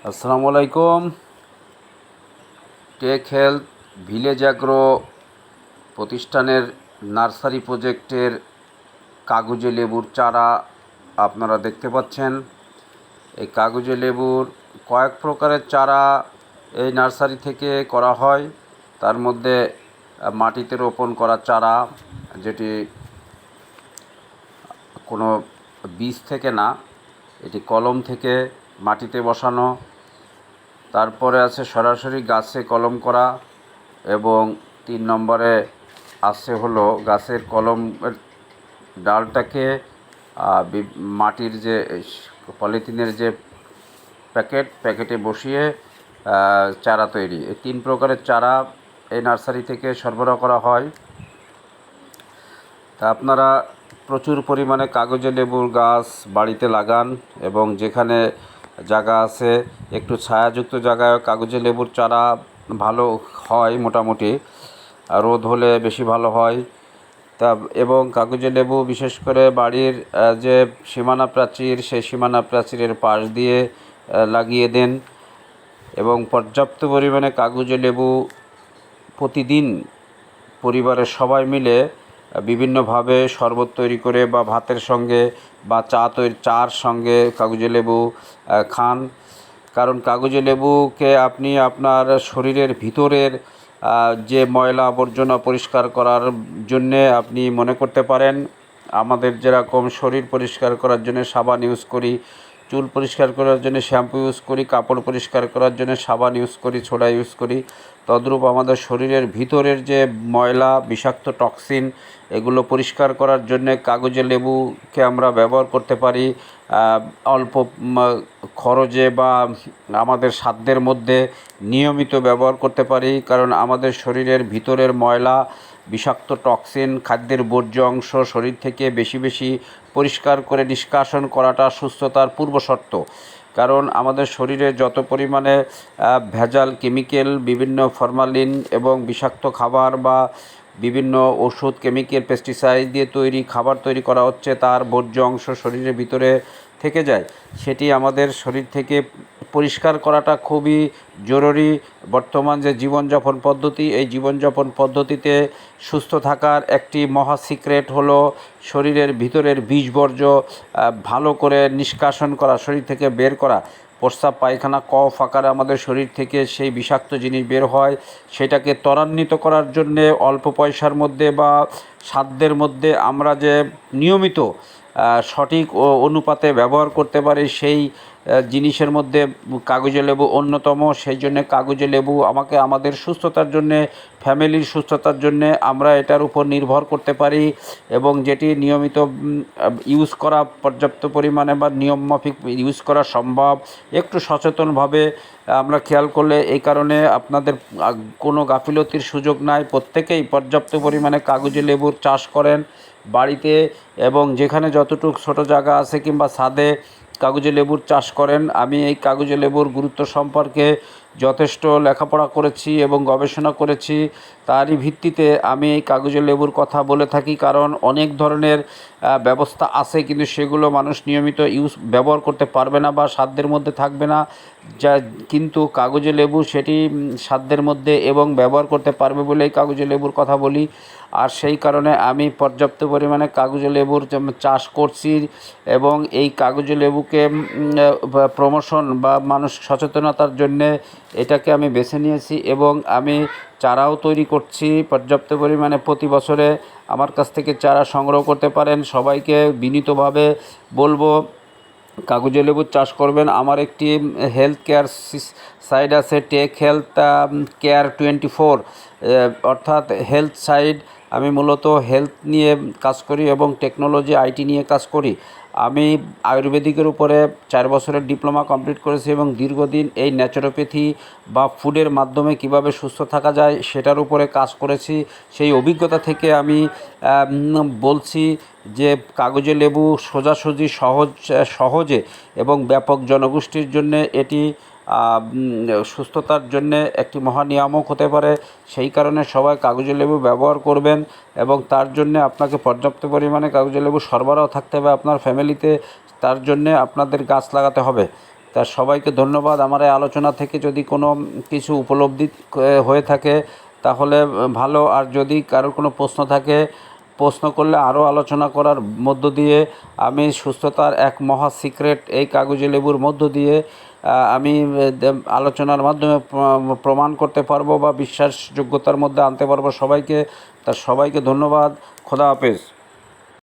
আসসালামু আলাইকুম। Take health village agro প্রতিষ্ঠানের নার্সারি প্রজেক্টের কাগজে লেবুর চারা আপনারা দেখতে পাচ্ছেন। এই কাগজে লেবুর কয়েক প্রকারের চারা এই নার্সারি থেকে করা হয়। তার মধ্যে মাটিতে রোপণ করা চারা, যেটি কোনো বীজ থেকে না, এটি কলম থেকে মাটিতে বসানো। তারপরে আছে সরাসরি গাছে কলম করা, এবং 3 নম্বরে আছে হলো গাছের কলমের ডালটাকে মাটির যে পলিথিনের যে প্যাকেটে বসিয়ে চারা তৈরি। এই 3 প্রকারের চারা এই নার্সারি থেকে সরবরাহ করা হয়। তা আপনারা প্রচুর পরিমাণে কাগজে লেবুর গাছ বাড়িতে লাগান, এবং যেখানে জায়গা আছে একটু ছায়াযুক্ত জায়গায় কাগজে লেবুর চারা ভালো হয়, মোটামুটি রোদ হলে বেশি ভালো হয়। তা এবং কাগজে লেবু বিশেষ করে বাড়ির যে সীমানা প্রাচীর, সেই সীমানা প্রাচীরের পাশ দিয়ে লাগিয়ে দেন, এবং পর্যাপ্ত পরিমাণে কাগজে লেবু প্রতিদিন পরিবারের সবাই মিলে বিভিন্নভাবে শরবত তৈরি করে বা ভাতের সঙ্গে বা চার সঙ্গে কাগজে লেবু খান। কারণ কাগজে লেবুকে আপনি আপনার শরীরের ভিতরের যে ময়লা আবর্জনা পরিষ্কার করার জন্যে আপনি মনে করতে পারেন। আমাদের যেরকম শরীর পরিষ্কার করার জন্য সাবান ইউজ করি, চুল পরিষ্কার করার জন্য শ্যাম্পু ইউজ করি, কাপড় পরিষ্কার করার জন্য সাবান ইউজ করি, ছোড়া ইউজ করি, তদ্রূপ আমাদের শরীরের ভিতরের যে ময়লা, বিষাক্ত টক্সিন, এগুলো পরিষ্কার করার জন্য কাগজে লেবুকে আমরা ব্যবহার করতে পারি অল্প খরচে বা আমাদের সাধ্যের মধ্যে নিয়মিত ব্যবহার করতে পারি। কারণ আমাদের শরীরের ভিতরের ময়লা, বিষাক্ত টক্সিন, খাদ্যের বর্জ্য অংশ শরীর থেকে বেশি বেশি পরিষ্কার করে নিষ্কাশন করাটা সুস্থতার পূর্বশর্ত। কারণ আমাদের শরীরে যত পরিমাণে ভেজাল কেমিক্যাল, বিভিন্ন ফরমালিন এবং বিষাক্ত খাবার বা বিভিন্ন ওষুধ, কেমিক্যাল, পেস্টিসাইড দিয়ে তৈরি খাবার তৈরি করা হচ্ছে, তার বর্জ্য অংশ শরীরের ভিতরে থেকে যায়। সেটি আমাদের শরীর থেকে পরিষ্কার করাটা খুবই জরুরি। বর্তমান যে জীবনযাপন পদ্ধতি, এই জীবনযাপন পদ্ধতিতে সুস্থ থাকার একটি মহা সিক্রেট হলো শরীরের ভিতরের বিষ বর্জ্য ভালো করে নিষ্কাশন করা, শরীর থেকে বের করা। প্রস্রাব, পায়খানা, কফ আকারে আমাদের শরীর থেকে সেই বিষাক্ত জিনিস বের হয়, সেটাকে ত্বরান্বিত করার জন্যে অল্প পয়সার মধ্যে বা সাধ্যের মধ্যে আমরা যে নিয়মিত সঠিক অনুপাতে ব্যবহার করতে পারি, সেই জিনিসের মধ্যে কাগজে লেবু অন্যতম। সেই জন্যে কাগজে লেবু আমাদের সুস্থতার জন্যে, ফ্যামিলির সুস্থতার জন্যে আমরা এটার উপর নির্ভর করতে পারি, এবং যেটি নিয়মিত ইউজ করা পর্যাপ্ত পরিমাণে বা নিয়মমাফিক ইউজ করা সম্ভব। একটু সচেতনভাবে আমরা খেয়াল করলে, এই কারণে আপনাদের কোনো গাফিলতির সুযোগ নাই। প্রত্যেকেই পর্যাপ্ত পরিমাণে কাগজে লেবুর চাষ করেন বাড়িতে, এবং যেখানে যতটুকু ছোটো জায়গা আছে কিংবা ছাদে কাগজে লেবুর চাষ করেন। আমি এই কাগজে লেবুর গুরুত্ব সম্পর্কে যথেষ্ট লেখাপড়া করেছি এবং গবেষণা করেছি। তারই ভিত্তিতে আমি এই কাগজে লেবুর কথা বলে থাকি। কারণ অনেক ধরনের ব্যবস্থা আছে, কিন্তু সেগুলো মানুষ নিয়মিত ব্যবহার করতে পারবে না বা সাধ্যের মধ্যে থাকবে না। কিন্তু কাগজে লেবু সেটি সাধ্যের মধ্যে এবং ব্যবহার করতে পারবে বলেই কাগজে লেবুর কথা বলি। আর সেই কারণে আমি পর্যাপ্ত পরিমাণে কাগজে লেবুর চাষ করছি, এবং এই কাগজে লেবুকে প্রমোশন বা মানুষ সচেতনতার জন্যে এটাকে আমি বেছে নিয়েছি, এবং আমি চারাও তৈরি করছি পর্যাপ্ত পরিমাণে। প্রতি বছরে আমার কাছ থেকে চারা সংগ্রহ করতে পারেন। সবাইকে বিনীতভাবে বলবো কাগজে লেবুর চাষ করবেন। আমার একটি হেলথ কেয়ার সাইট আছে, টেক হেলথ কেয়ার 24, অর্থাৎ হেলথ সাইট। আমি মূলত হেলথ নিয়ে কাজ করি এবং টেকনোলজি, আইটি নিয়ে কাজ করি। আমি আয়ুর্বেদিকের উপরে 4 বছরের ডিপ্লোমা কমপ্লিট করেছি, এবং দীর্ঘদিন এই ন্যাচুরোপ্যাথি বা ফুডের মাধ্যমে কিভাবে সুস্থ থাকা যায় সেটার উপরে কাজ করেছি। সেই অভিজ্ঞতা থেকে আমি বলছি যে কাগজে লেবু সোজাসুজি সহজে এবং ব্যাপক জনগোষ্ঠীর জন্যে এটি সুস্থতার জন্যে একটি মহানিয়ামক হতে পারে। সেই কারণে সবাই কাগজে লেবু ব্যবহার করবেন, এবং তার জন্যে আপনাকে পর্যাপ্ত পরিমাণে কাগজে লেবু সরবরাহ থাকতে হবে আপনার ফ্যামিলিতে। তার জন্যে আপনাদের গাছ লাগাতে হবে। তা সবাইকে ধন্যবাদ। আমার এই আলোচনা থেকে যদি কোনো কিছু উপলব্ধি হয়ে থাকে তাহলে ভালো, আর যদি কারোর কোনো প্রশ্ন থাকে প্রশ্ন করলে আরও আলোচনা করার মধ্য দিয়ে আমি সুস্থতার এক মহা সিক্রেট এই কাগজি লেবুর মধ্য দিয়ে আমি আলোচনার মাধ্যমে প্রমাণ করতে পারবো বা বিশ্বাসযোগ্যতার মধ্যে আনতে পারবো সবাইকে। তা সবাইকে ধন্যবাদ। খোদা হাফেজ।